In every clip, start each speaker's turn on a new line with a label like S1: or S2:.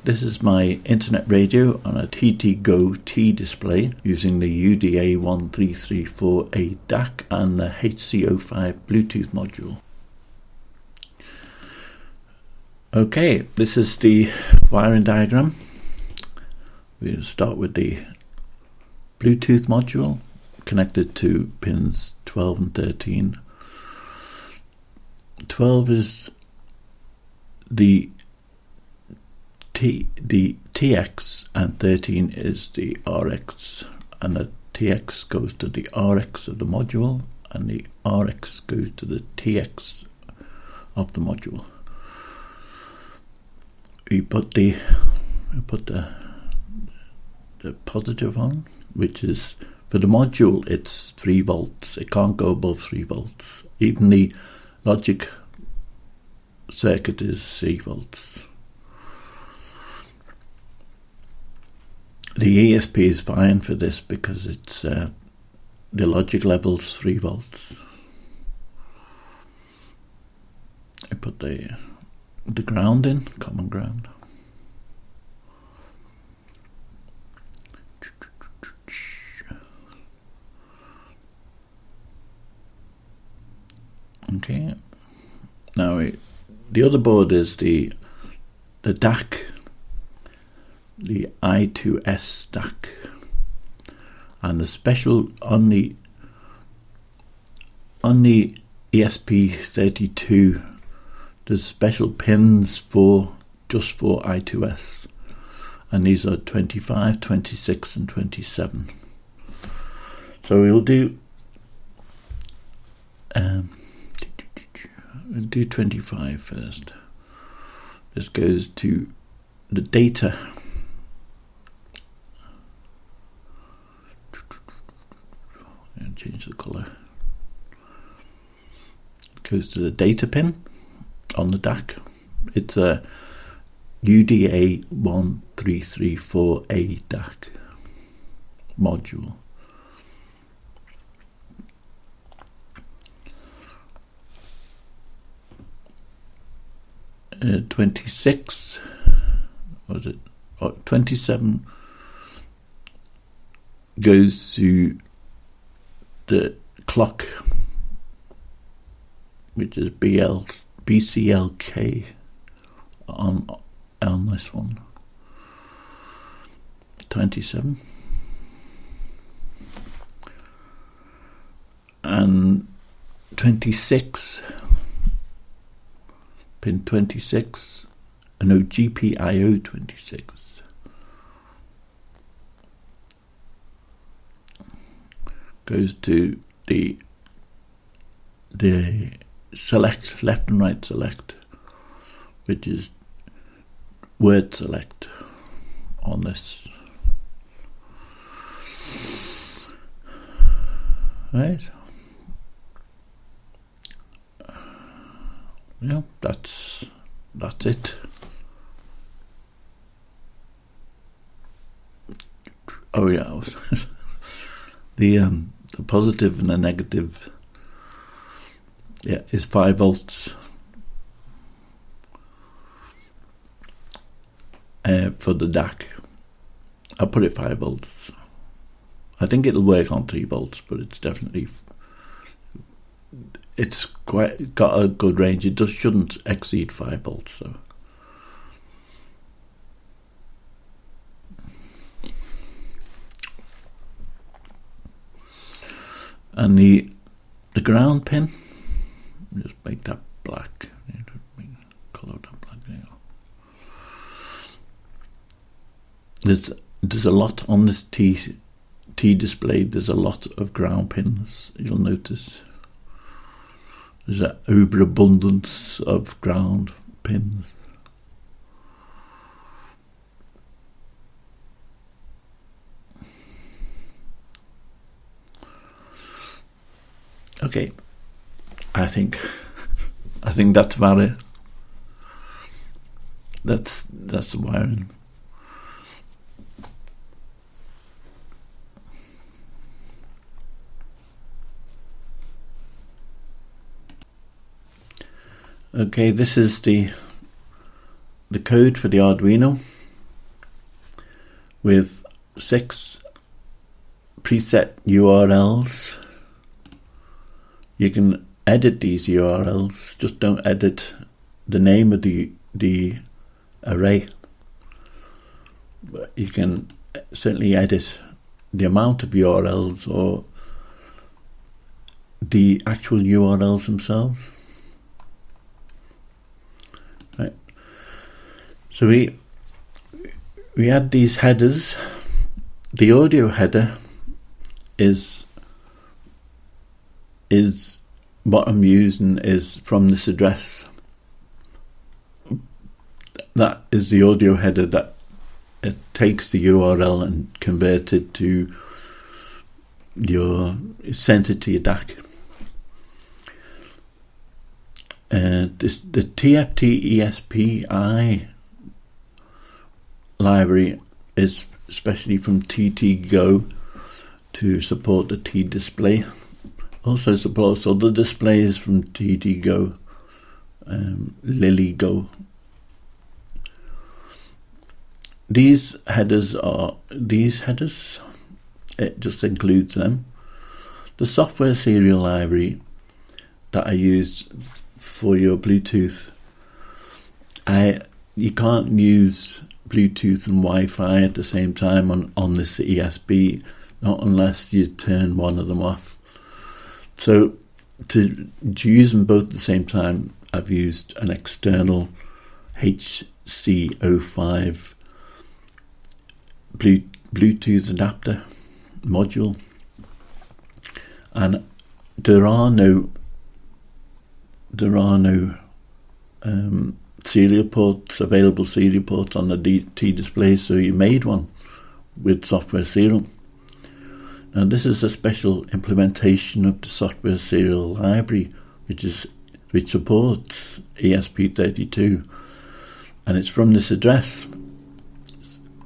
S1: This is my internet radio on a TTGO T display using the UDA1334A Dac and the HC05 Bluetooth module. Okay, this is the wiring diagram. We'll start with the Bluetooth module connected to pins 12 and 13. 12 is the TX and 13 is the RX, and the TX goes to the RX of the module and the RX goes to the TX of the module. We put the positive on, which is for the module it's 3 volts. It can't go above 3 volts. Even the logic circuit is 3 volts. The ESP is fine for this because it's the logic level's 3 volts. I put the ground in, common ground. Okay. Now the other board is the Dac, the I2S Dac, and the special on the ESP32. There's special pins just for I2S, and these are 25, 26 and 27. So we'll do 25 first. This goes to the data. And change the colour. It goes to the data pin on the Dac. It's a UDA1334A Dac module. Uh, 26 was it? 27 goes to the clock, which is BCLK on this one. 27 and 26, pin 26, no, GPIO 26 goes to the select, left and right select, which is word select on this. Right. Yeah, that's it. Oh yeah, the positive and the negative, yeah, is 5 volts for the Dac. I'll put it 5 volts. I think it'll work on 3 volts, but it's definitely, it's quite got a good range. It just shouldn't exceed 5 volts. So. And the ground pin, just make that black. Colour that black. There's a lot on this T display. There's a lot of ground pins. You'll notice there's an overabundance of ground pins. Okay, I think that's about it. That's the wiring. Okay, this is the code for the Arduino. with 6 preset URLs. You can edit these URLs, just don't edit the name of the array. But you can certainly edit the amount of URLs or the actual URLs themselves. Right. So we add these headers. The audio header is what I'm using is from this address. That is the audio header that it takes the URL and converts it to sent it to your DAC. The TFT ESP library is especially from TTGO to support the T display. Also supports other displays from TTGO, LilyGo. These headers, it just includes them. The software serial library that I use for your Bluetooth, you can't use Bluetooth and Wi-Fi at the same time on this ESP, not unless you turn one of them off. So to use them both at the same time, I've used an external HC05 Bluetooth adapter module, and there are no available serial ports on the T display, so you made one with software serial. Now this is a special implementation of the software serial library which supports ESP32, and it's from this address,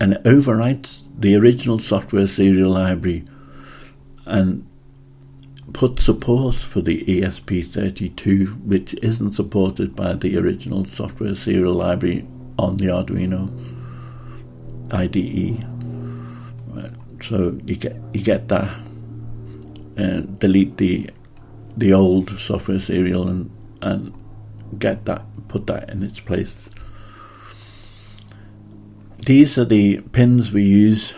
S1: and it overwrites the original software serial library and puts support for the ESP32, which isn't supported by the original software serial library on the Arduino IDE. Right. So you get that, and delete the old software serial and get that, put that in its place. These are the pins we use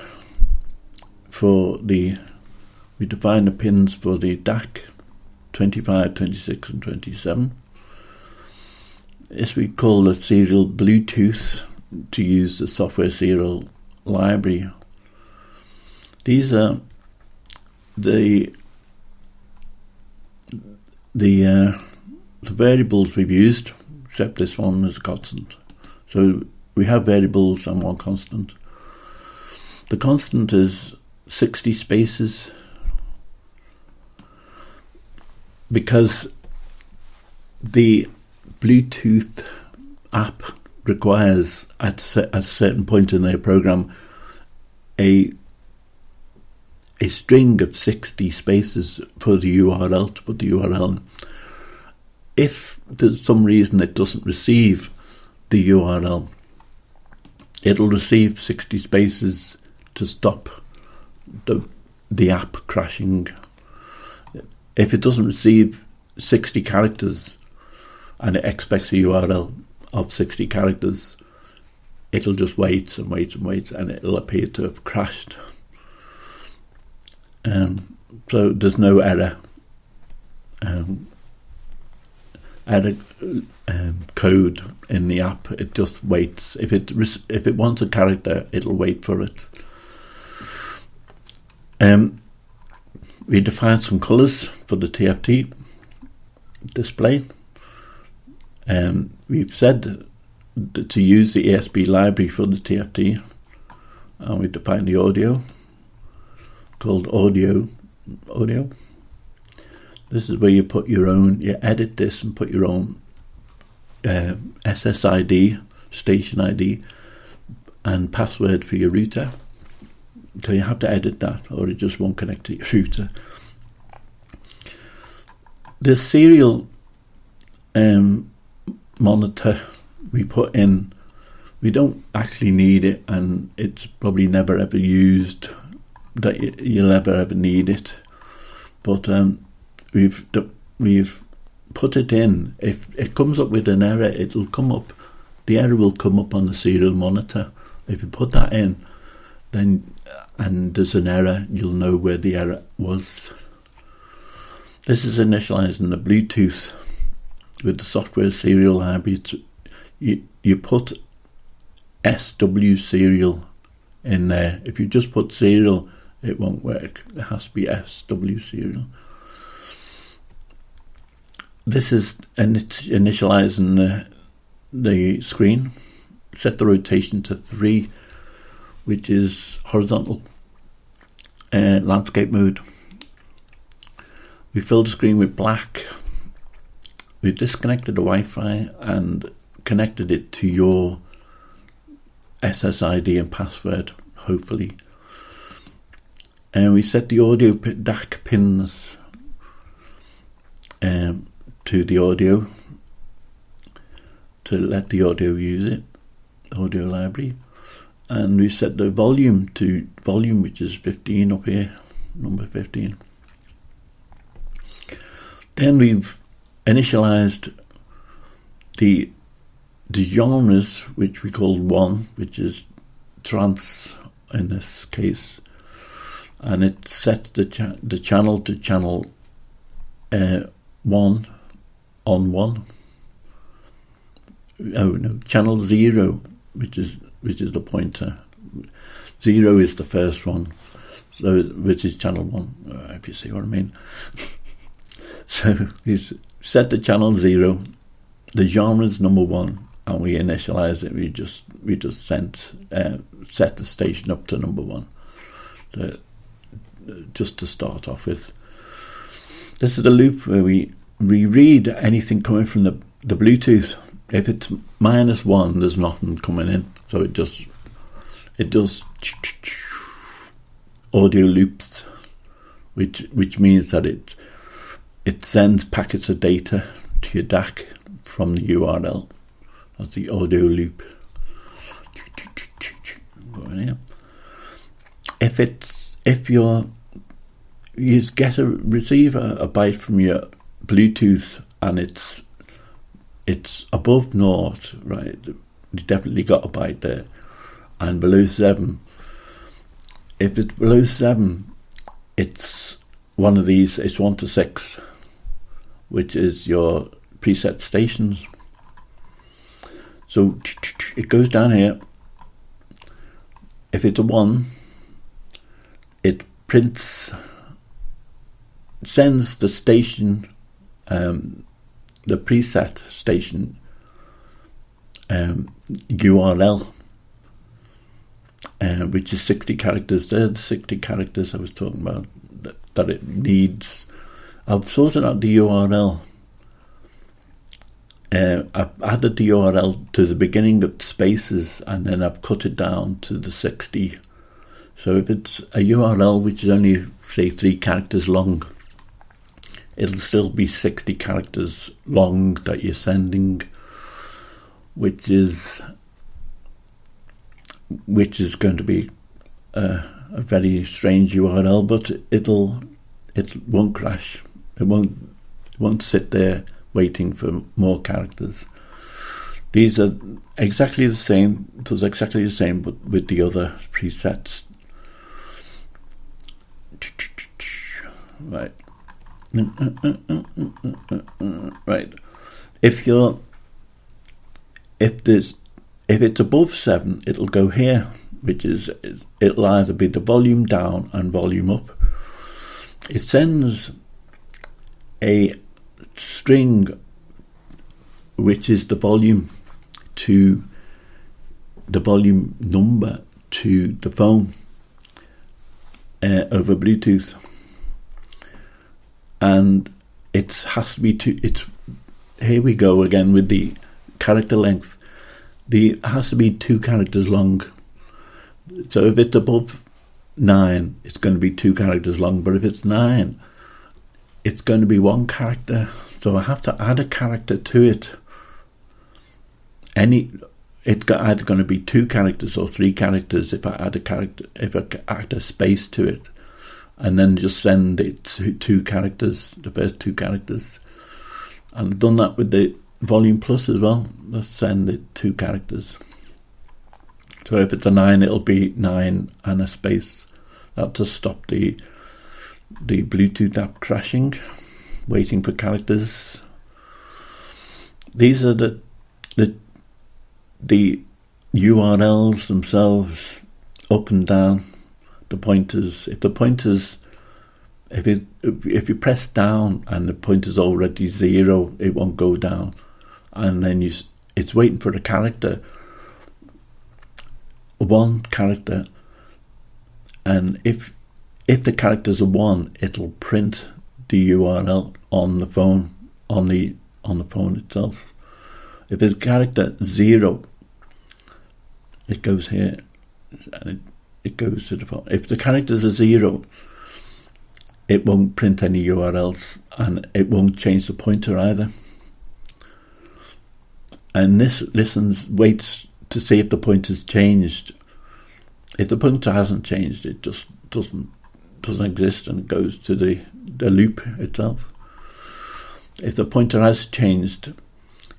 S1: we define the pins for the DAC 25, 26 and 27. This we call the serial Bluetooth to use the software serial library. These are the variables we've used, except this one is a constant. So we have variables and one constant. The constant is 60 spaces, because the Bluetooth app requires at a certain point in their program a string of 60 spaces for the URL, to put the URL in. If there's some reason it doesn't receive the URL, it'll receive 60 spaces to stop the app crashing. If it doesn't receive 60 characters and it expects a URL of 60 characters, it'll just wait and wait and wait, and it'll appear to have crashed. So there's no error code in the app. It just waits. If it wants a character, it'll wait for it. We defined some colours for the TFT display. We've said to use the ESP library for the TFT, and we defined the audio called audio. This is where you put your own, you edit this and put your own SSID, station ID, and password for your router. So you have to edit that, or it just won't connect to your router. The serial monitor we put in We don't actually need it, and it's probably never ever used that you'll ever need it. But we've put it in. If it comes up with an error, it'll come up. The error will come up on the serial monitor. If you put that in, then and there's an error, you'll know where the error was. This is initializing the Bluetooth with the software serial library. You put SW serial in there. If you just put serial, it won't work. It has to be SW serial. This is initializing the screen. Set the rotation to 3, which is horizontal. Landscape mode. We filled the screen with black. We disconnected the Wi-Fi and connected it to your SSID and password, hopefully. And we set the audio DAC pins to the audio to let the audio use it, audio library. And we set the volume to volume, which is 15 up here, number 15. Then we've initialized the genres, which we call 1, which is trance in this case, and it sets the channel to channel 1 on 1. Oh no, channel 0, which is the pointer. 0 is the first one, so which is channel 1. If you see what I mean. So we set the channel 0, the genre is number 1, and we initialize it. We just set the station up to number 1, just to start off with. This is the loop where we read anything coming from the Bluetooth. If it's -1, there's nothing coming in, so it does audio loops, which means that it sends packets of data to your DAC from the URL. That's the audio loop. If you receive a byte from your Bluetooth and it's above 0, right? You definitely got a byte there, and below 7. If it's below 7, it's one of these. It's 1 to 6, which is your preset stations. So it goes down here. If it's a 1, it sends the station, the preset station URL, which is 60 characters. They're the 60 characters I was talking about that it needs. I've sorted out the URL. I've added the URL to the beginning of spaces, and then I've cut it down to the 60. So if it's a URL which is only, say, 3 characters long, it'll still be 60 characters long that you're sending, which is going to be a very strange URL, but it won't crash. It won't sit there waiting for more characters. These are exactly the same. It was exactly the same, but with the other presets. Right. Right. If it's above 7, it'll go here, which is, it'll either be the volume down and volume up. It sends a string, which is the volume to the volume number to the phone over Bluetooth, and it has to be here we go again with the character length. It has to be 2 characters long. So if it's above 9, it's going to be 2 characters long, but if it's 9, it's going to be 1 character. So I have to add a character to it. it's either going to be 2 characters or 3 characters if I add a space to it, and then just send it to 2 characters, the first 2 characters. And I've done that with the volume plus as well. Let's send it 2 characters. So if it's a 9, it'll be 9 and a space. That to stop the Bluetooth app crashing, waiting for characters. These are the URLs themselves, up and down, the pointers. If you press down and the pointer's already 0, it won't go down, and then it's waiting for the character, 1 character, and if the character's a 1, it'll print the URL on the phone, on the phone itself. If it's character 0, it goes here and it goes to the phone. If the character's a 0, it won't print any URLs, and it won't change the pointer either. And this waits to see if the pointer's changed. If the pointer hasn't changed, it just doesn't exist, and it goes to the loop itself. If the pointer has changed,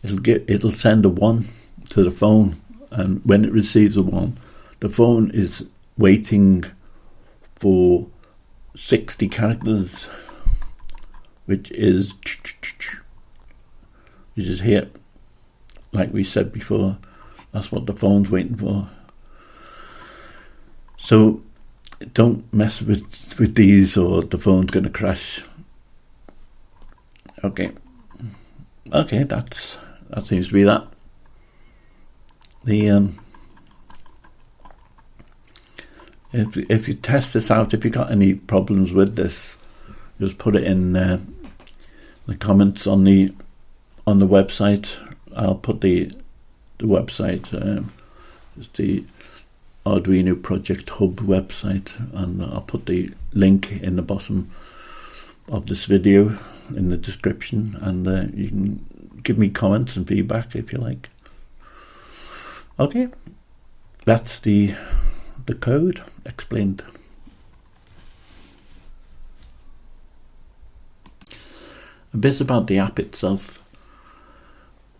S1: it'll send a 1 to the phone, and when it receives a 1, the phone is waiting for 60 characters, which is here, like we said before. That's what the phone's waiting for. So don't mess with these, or the phone's going to crash. Okay, that seems to be that. If you test this out, if you got any problems with this, just put it in the comments on the website. I'll put the website. It's the Arduino Project Hub website, and I'll put the link in the bottom of this video in the description, and you can give me comments and feedback if you like. Okay, that's the code explained. A bit about the app itself.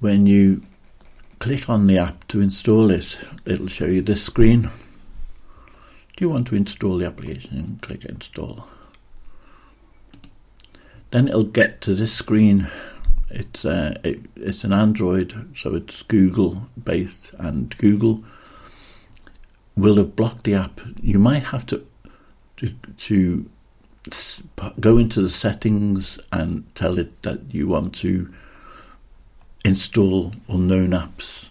S1: When you click on the app to install it, it'll show you this screen. Do you want to install the application? Click install. Then it'll get to this screen. It's an Android, so it's Google based, and Google will have blocked the app. You might have to go into the settings and tell it that you want to install unknown apps,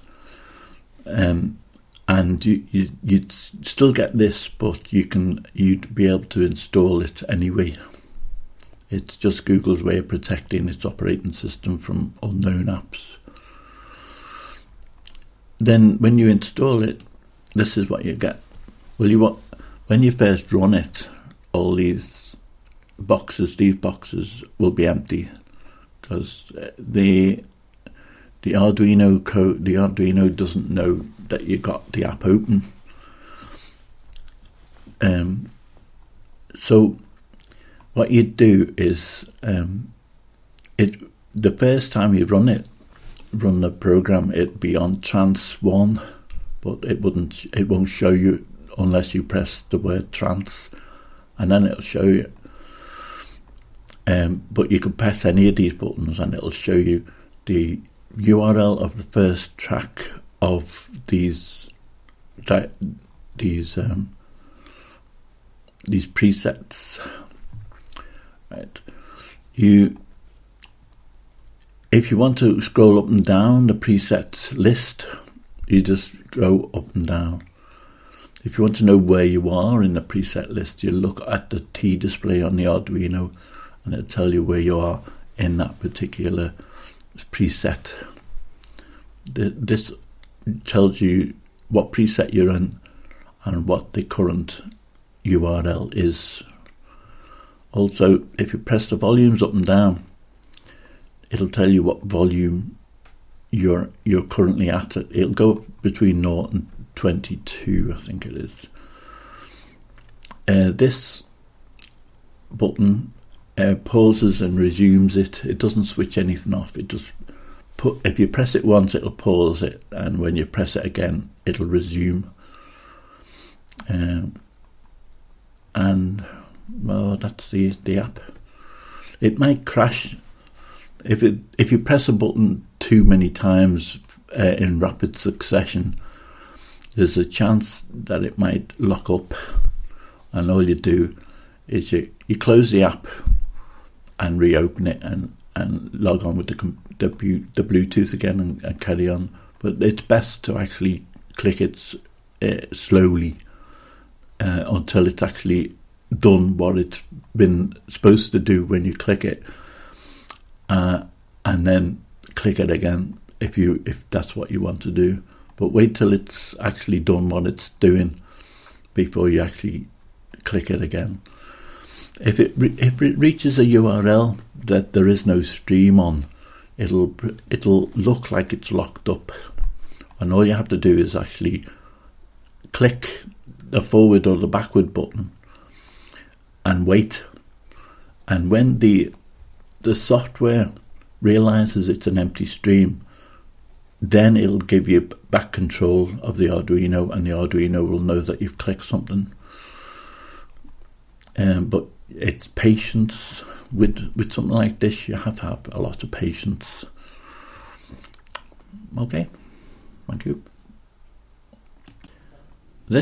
S1: and you'd still get this, but you'd be able to install it anyway. It's just Google's way of protecting its operating system from unknown apps. Then when you install it, this is what you get. Well, when you first run it, all these boxes will be empty, because the Arduino code, the Arduino doesn't know that you got the app open. So what you'd do is, the first time you run the program, it'd be on trans 1, but it won't show you unless you press the word trans, and then it'll show you. But you can press any of these buttons and it'll show you the URL of the first track of these presets. Right. If you want to scroll up and down the preset list, you just go up and down. If you want to know where you are in the preset list, you look at the T display on the Arduino, and it'll tell you where you are in that particular preset. This tells you what preset you're in and what the current URL is. Also, if you press the volumes up and down, it'll tell you what volume you're currently at. It'll go between 0 and 22, I think it is. This button pauses and resumes it. It doesn't switch anything off. It just if you press it once, it'll pause it, and when you press it again, it'll resume. And well, that's the app. It might crash if you press a button too many times in rapid succession. There's a chance that it might lock up, and all you do is you close the app and reopen it and log on with the Bluetooth again and carry on. But it's best to actually click it slowly until it's actually done what it's been supposed to do when you click it, and then click it again if that's what you want to do. But wait till it's actually done what it's doing before you actually click it again. If it reaches a URL that there is no stream on, it'll look like it's locked up, and all you have to do is actually click the forward or the backward button and wait. And when the software realizes it's an empty stream, then it'll give you back control of the Arduino, and the Arduino will know that you've clicked something. But it's patience with something like this. You have to have a lot of patience. Okay, thank you.